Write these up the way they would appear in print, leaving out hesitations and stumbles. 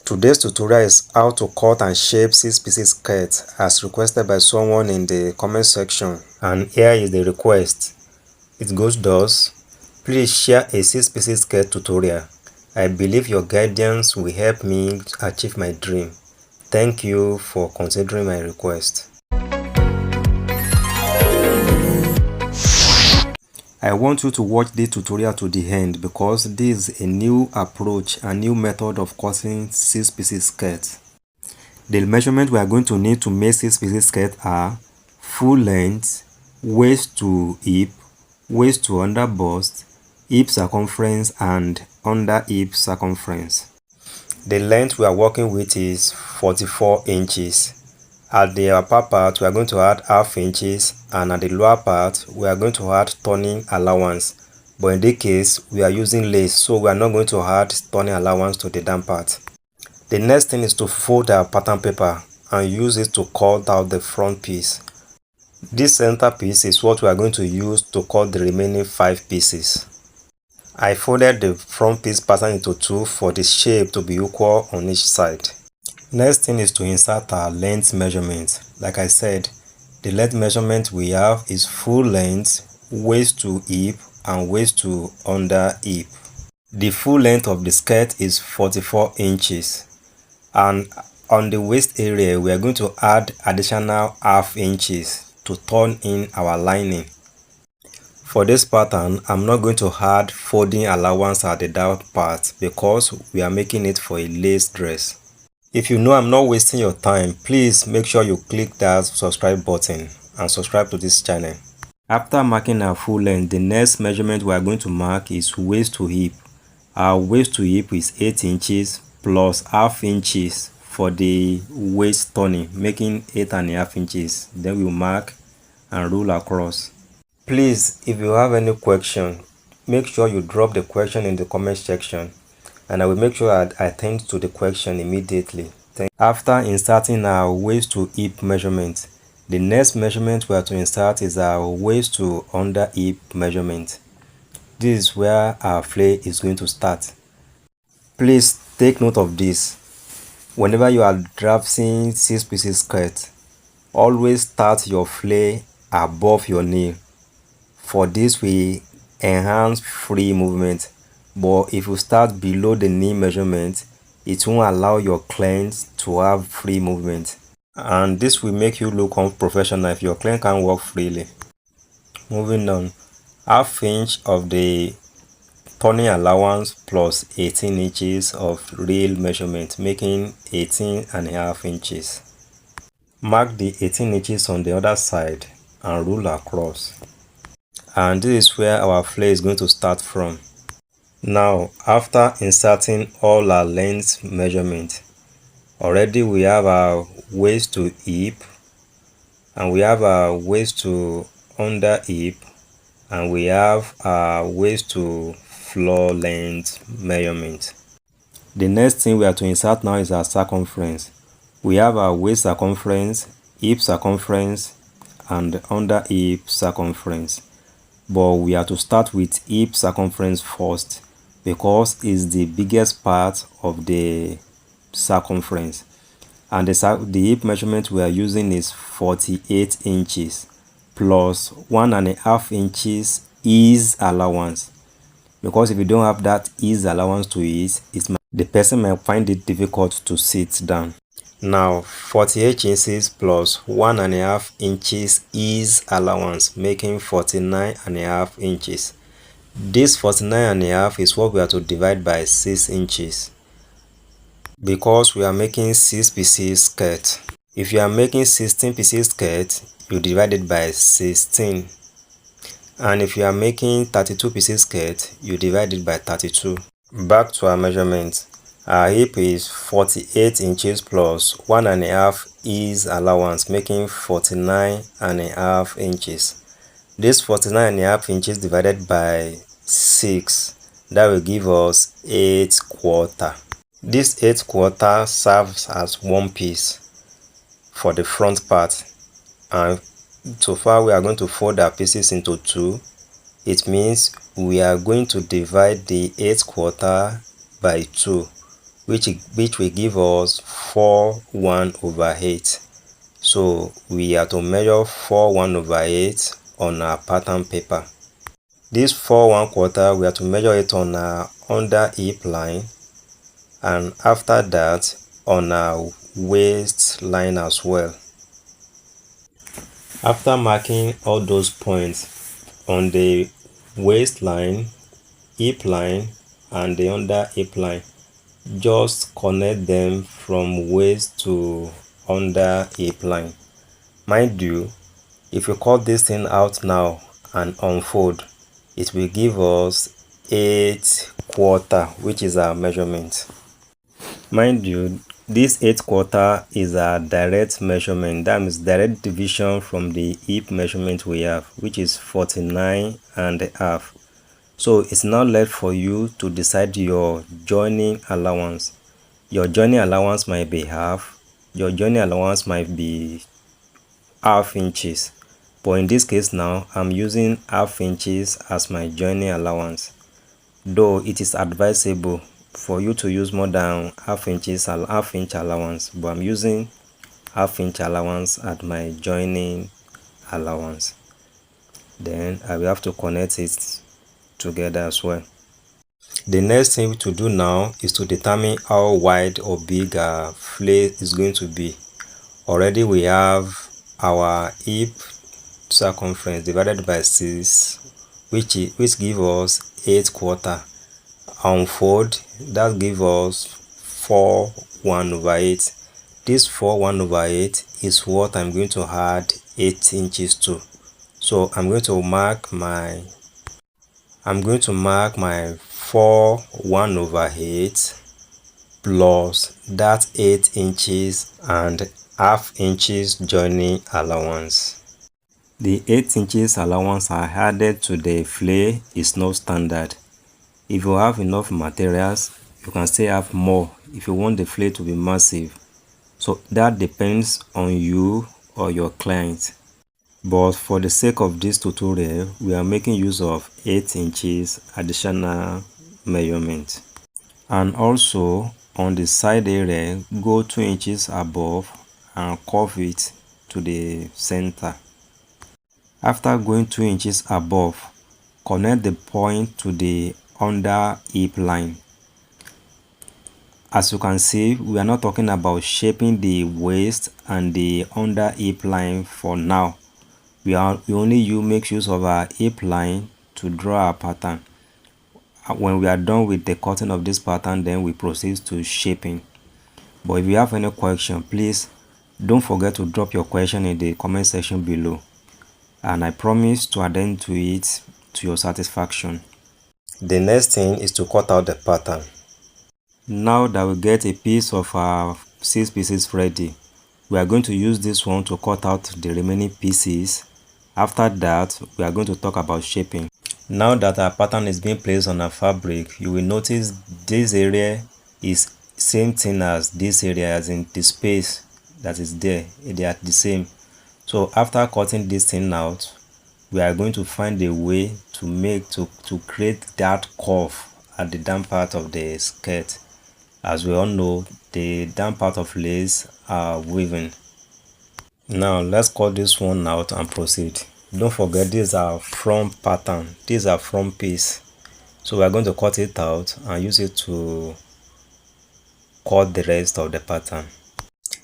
Today's tutorial is how to cut and shape 6-piece skirt as requested by someone in the comment section, and here is the request. It goes thus: please share a 6-piece skirt tutorial. I believe your guidance will help me achieve my dream. Thank you for considering my request. I want you to watch this tutorial to the end because this is a new approach, a new method of cutting 6-piece skirt. The measurements we are going to need to make 6-piece skirt are full length, waist to hip, waist to under bust, hip circumference and under hip circumference. The length we are working with is 44 inches. At the upper part, we are going to add half inches, and at the lower part, we are going to add turning allowance. But in this case, we are using lace, so we are not going to add turning allowance to the down part. The next thing is to fold our pattern paper and use it to cut out the front piece. This center piece is what we are going to use to cut the remaining 5 pieces. I folded the front piece pattern into 2 for the shape to be equal on each side. Next thing is to insert our length measurement. Like I said, the length measurement we have is full length, waist to hip and waist to under hip. The full length of the skirt is 44 inches, and on the waist area we are going to add additional half inches to turn in our lining. For this pattern, I'm not going to add folding allowance at the down part because we are making it for a lace dress. If you know I'm not wasting your time, please make sure you click that subscribe button and subscribe to this channel. After marking our full length, the next measurement we are going to mark is waist to hip. Our waist to hip is 8 inches plus half inches for the waist turning, making 8.5 inches. Then we'll mark and rule across. Please, if you have any question, make sure you drop the question in the comment section, and I will make sure I attend to the question immediately. After inserting our waist to hip measurement, the next measurement we are to insert is our waist to under hip measurement. This is where our flare is going to start. Please take note of this. Whenever you are drafting 6-piece skirt, always start your flare above your knee. For this we enhance free movement, but if you start below the knee measurement, it won't allow your clients to have free movement, and this will make you look unprofessional if your client can't walk freely. Moving on, half inch of the turning allowance plus 18 inches of real measurement, making 18.5 inches. Mark the 18 inches on the other side and rule across. And this is where our flare is going to start from. Now, after inserting all our length measurement, already we have our waist to hip, and we have our waist to under hip, and we have our waist to floor length measurement. The next thing we are to insert now is our circumference. We have our waist circumference, hip circumference, and under hip circumference. But we are to start with hip circumference first because it's the biggest part of the circumference, and the hip measurement we are using is 48 inches plus 1.5 inches ease allowance, because if you don't have that ease allowance to it, the person might find it difficult to sit down. Now 48 inches plus 1.5 inches ease allowance, making 49.5 inches. This 49.5 is what we are to divide by 6 inches because we are making 6-piece skirt. If you are making 16-piece skirt, you divide it by 16, and if you are making 32-piece skirt, you divide it by 32. Back to our measurement. Our hip is 48 inches plus 1.5 ease allowance, making 49.5 inches. This 49.5 inches divided by 6, that will give us 8/4. This 8/4 serves as one piece for the front part, and so far we are going to fold our pieces into 2. It means we are going to divide the 8/4 by 2, which will give us 4/1/8. So we have to measure 4/1/8 on our pattern paper. This 4/1/4 we have to measure it on our under hip line, and after that on our waistline as well. After marking all those points on the waistline, hip line and the under hip line, just connect them from waist to under hip line. Mind you, if you cut this thing out now and unfold, it will give us 8/4, which is our measurement. Mind you, this 8/4 is our direct measurement. That means direct division from the hip measurement we have, which is 49.5. So it's now left for you to decide your joining allowance. Your joining allowance might be half, your joining allowance might be half inches, but in this case now I'm using half inches as my joining allowance, though it is advisable for you to use more than half inch allowance, but I'm using half inch allowance at my joining allowance. Then I will have to connect it together as well. The next thing to do now is to determine how wide or big our flare is going to be. Already we have our hip circumference divided by 6, which give us 8/4. Unfold, that gives us 4/1/8. This 4/1/8 is what I'm going to add 8 inches to. So I'm going to mark my 4/1/8 plus that 8 inches and half inches joining allowance. The 8 inches allowance I added to the flare is not standard. If you have enough materials, you can still have more if you want the flare to be massive. So that depends on you or your client. But for the sake of this tutorial, we are making use of 8 inches additional measurement. And also on the side area, go 2 inches above and curve it to the center. After going 2 inches above, connect the point to the under hip line. As you can see, we are not talking about shaping the waist and the under hip line for now. We only make use of our hip line to draw our pattern. When we are done with the cutting of this pattern, then we proceed to shaping. But if you have any question, please don't forget to drop your question in the comment section below, and I promise to attend to it to your satisfaction. The next thing is to cut out the pattern. Now that we get a piece of our 6 pieces ready, we are going to use this one to cut out the remaining pieces. After that, we are going to talk about shaping. Now that our pattern is being placed on our fabric, you will notice this area is same thing as this area, as in the space that is there, they are the same. So after cutting this thing out, we are going to find a way to create that curve at the down part of the skirt. As we all know, the down part of lace are woven. Now let's cut this one out and proceed. Don't forget, these are front pattern, these are front piece, so we are going to cut it out and use it to cut the rest of the pattern.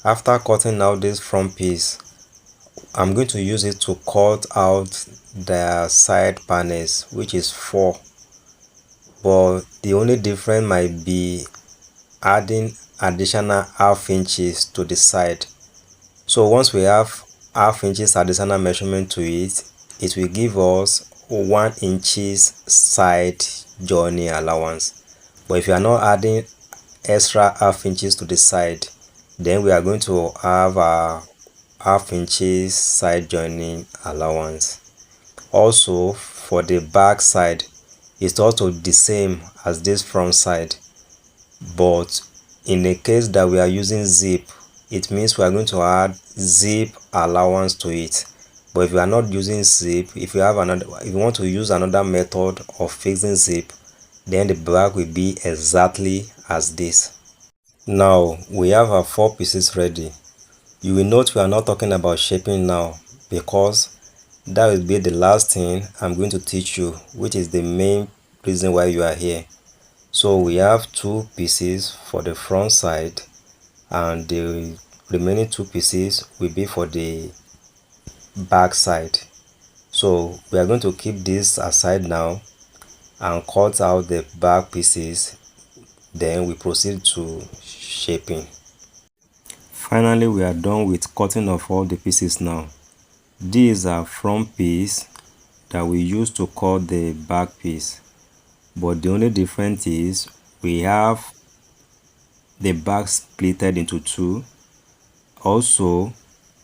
After cutting out this front piece, I'm going to use it to cut out the side panels, which is 4, but the only difference might be adding additional half inches to the side. So once we have half inches additional measurement to it, it will give us 1 inches side joining allowance. But if you are not adding extra half inches to the side, then we are going to have a half inches side joining allowance. Also for the back side, it's also the same as this front side, but in the case that we are using zip, it means we are going to add zip allowance to it. But if you are not using zip, if you want to use another method of fixing zip, then the back will be exactly as this. Now we have our 4 pieces ready. You will note we are not talking about shaping now, because that will be the last thing I'm going to teach you, which is the main reason why you are here. So we have 2 pieces for the front side, and the remaining 2 pieces will be for the back side. So we are going to keep this aside now and cut out the back pieces, then we proceed to shaping. Finally, we are done with cutting off all the pieces now. These are front piece that we use to cut the back piece, but the only difference is we have the back splitted into 2. Also,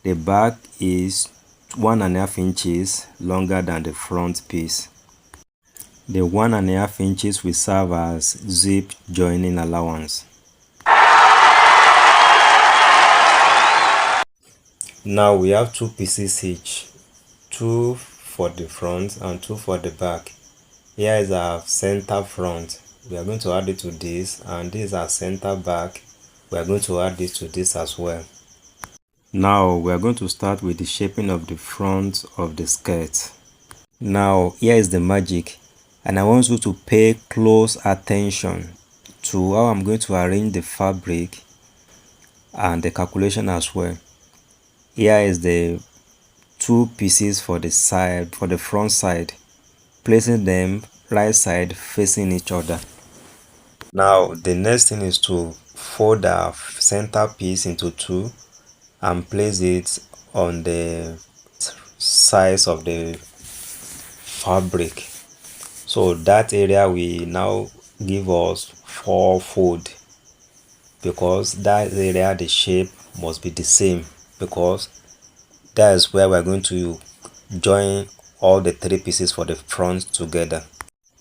the back is 1.5 inches longer than the front piece. The 1.5 inches will serve as zip joining allowance. Now we have 2 pieces each, 2 for the front and 2 for the back. Here is our center front. We are going to add it to this, and this is our center back. We are going to add this to this as well. Now we are going to start with the shaping of the front of the skirt. Now here is the magic, and I want you to pay close attention to how I'm going to arrange the fabric and the calculation as well. Here is the 2 pieces for the side, for the front side, placing them right side facing each other. Now the next thing is to fold our center piece into 2 and place it on the sides of the fabric. So that area will now give us 4 fold, because that area the shape must be the same, because that is where we're going to join all the 3 pieces for the front together.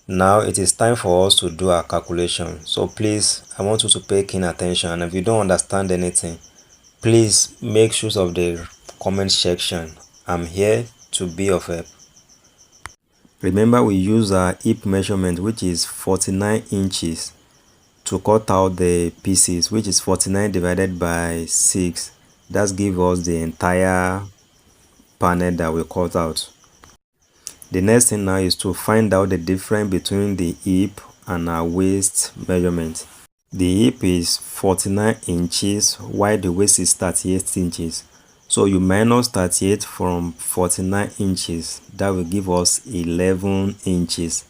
Now it is time for us to do our calculation. So please, I want you to pay keen attention, and if you don't understand anything, please make use of the comment section. I'm here to be of help. Remember, we use our hip measurement, which is 49 inches, to cut out the pieces, which is 49 divided by 6. That gives us the entire panel that we cut out. The next thing now is to find out the difference between the hip and our waist measurement. The hip is 49 inches while the waist is 38 inches. So you minus 38 from 49 inches, that will give us 11 inches.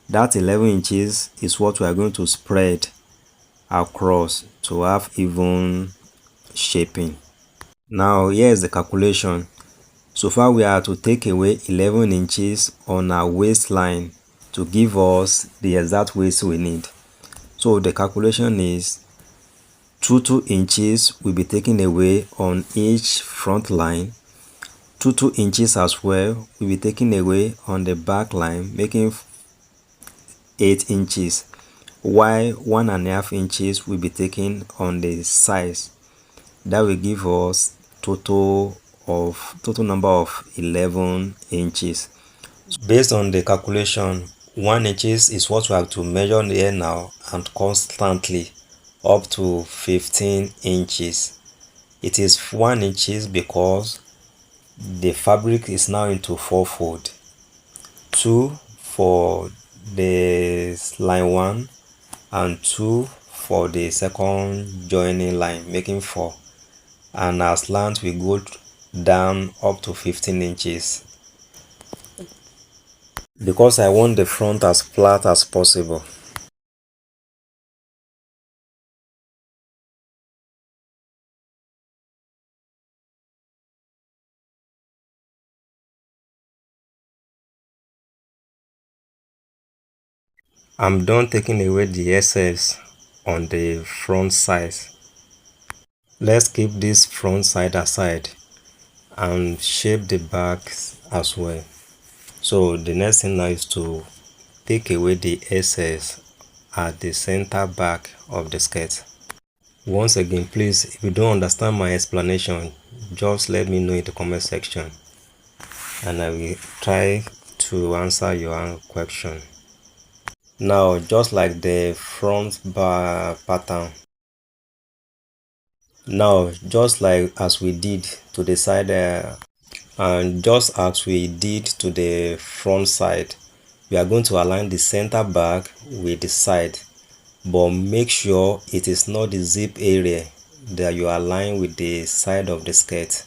That 11 inches is what we are going to spread across to have even shaping. Now here is the calculation. So far we are to take away 11 inches on our waistline to give us the exact waist we need. So the calculation is 2 inches will be taken away on each front line. 2 inches as well will be taken away on the back line, making 8 inches, while 1.5 inches will be taken on the sides. That will give us total number of 11 inches. Based on the calculation, 1 inches is what we have to measure here now, and constantly up to 15 inches. It is 1 inches because the fabric is now into 4 fold. 2 for the line 1 and 2 for the second joining line, making 4. And our slant we go down up to 15 inches, because I want the front as flat as possible. I'm done taking away the excess on the front side. Let's keep this front side aside and shape the back as well. So the next thing now is to take away the excess at the center back of the skirt. Once again, please, if you don't understand my explanation, just let me know in the comment section and I will try to answer your question. Now, just like the front bar pattern, Now, just like as we did to the side and just as we did to the front side, we are going to align the center back with the side, but make sure it is not the zip area that you align with the side of the skirt.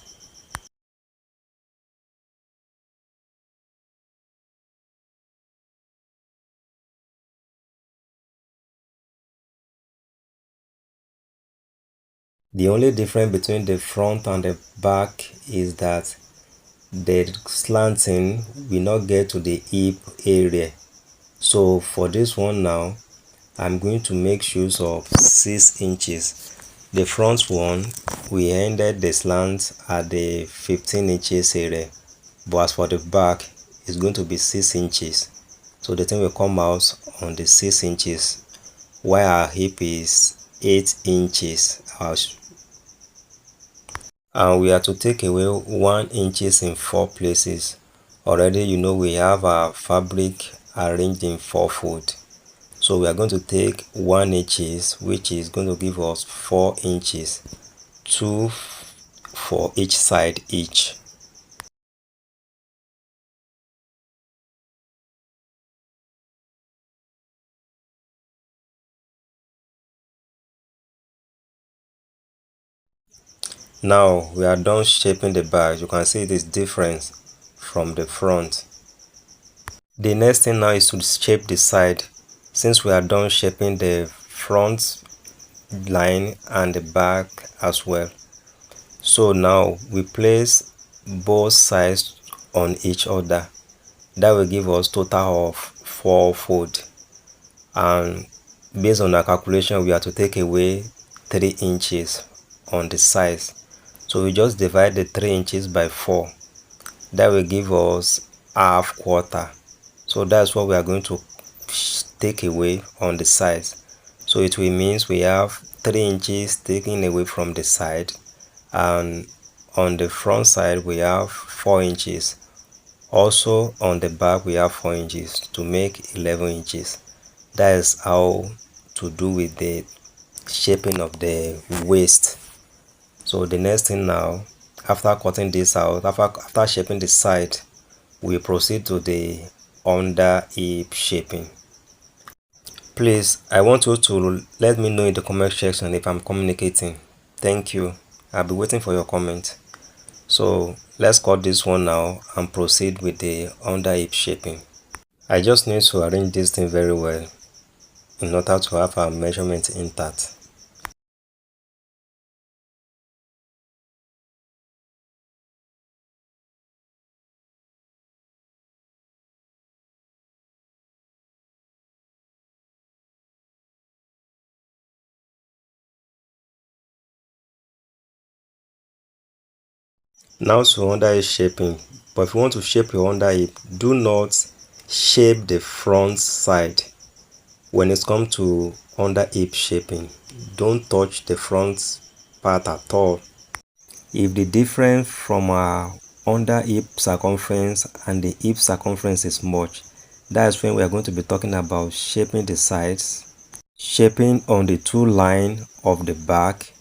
The only difference between the front and the back is that the slanting will not get to the hip area. So for this one now, I'm going to make use of 6 inches. The front one, we ended the slant at the 15 inches area, but as for the back, it's going to be 6 inches. So the thing will come out on the 6 inches, while our hip is 8 inches. And we are to take away 1 inches in 4 places. Already you know we have our fabric arranged in 4 fold. So we are going to take 1 inches, which is going to give us 4 inches, 2 for each side each. Now we are done shaping the bag. You can see it is different from the front. The next thing now is to shape the side. Since we are done shaping the front line and the back as well, so now we place both sides on each other. That will give us total of 4 fold, and based on our calculation we have to take away 3 inches on the sides. So we just divide the 3 inches by 4. That will give us half quarter. So that's what we are going to take away on the sides. So it will means we have 3 inches taken away from the side, and on the front side we have 4 inches. Also on the back we have 4 inches to make 11 inches. That is how to do with the shaping of the waist. So the next thing now, after cutting this out, after shaping the side, we proceed to the under hip shaping. Please, I want you to let me know in the comment section if I'm communicating. Thank you. I'll be waiting for your comment. So let's cut this one now and proceed with the under hip shaping. I just need to arrange this thing very well in order to have our measurement intact. Now to under hip shaping. But if you want to shape your under hip, do not shape the front side. When it comes to under hip shaping, don't touch the front part at all. If the difference from our under hip circumference and the hip circumference is much, that's when we are going to be talking about shaping the sides, shaping on the two line of the back,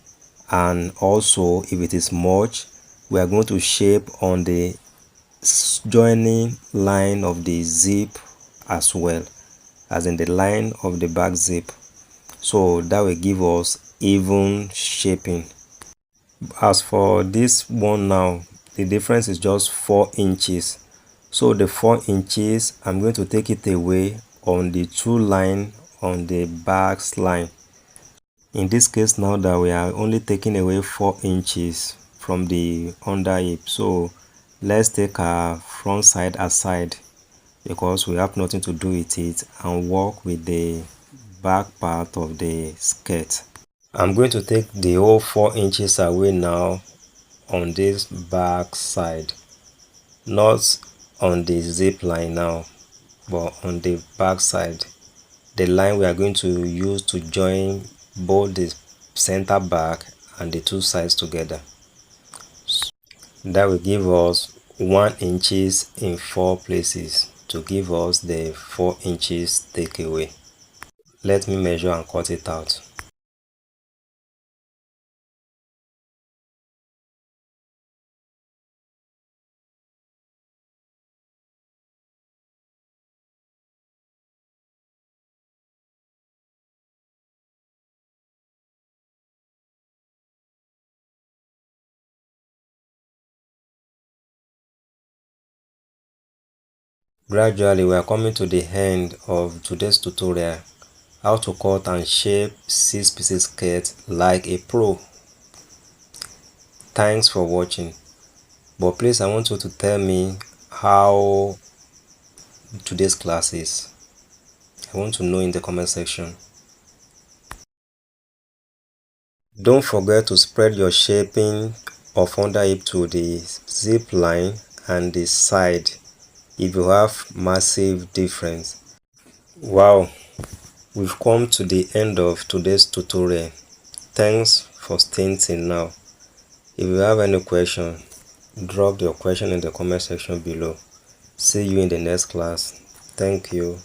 and also if it is much, we are going to shape on the joining line of the zip as well, as in the line of the back zip. So that will give us even shaping. As for this one now, the difference is just 4 inches. So the 4 inches, I'm going to take it away on the two line on the back line. In this case now that we are only taking away 4 inches from the under hip, so let's take our front side aside because we have nothing to do with it and work with the back part of the skirt. I'm going to take the whole 4 inches away now on this back side, not on the zip line now, but on the back side, the line we are going to use to join both the center back and the two sides together. That will give us 1 inches in 4 places to give us the 4 inches takeaway. Let me measure and cut it out. Gradually, we are coming to the end of today's tutorial, how to cut and shape 6-piece skirt like a pro. Thanks for watching, but please, I want you to tell me how today's class is. I want to know in the comment section. Don't forget to spread your shaping of under hip to the zip line and the side if you have massive difference. Wow, we've come to the end of today's tutorial. Thanks for staying till now. If you have any question, drop your question in the comment section below. See you in the next class. Thank you.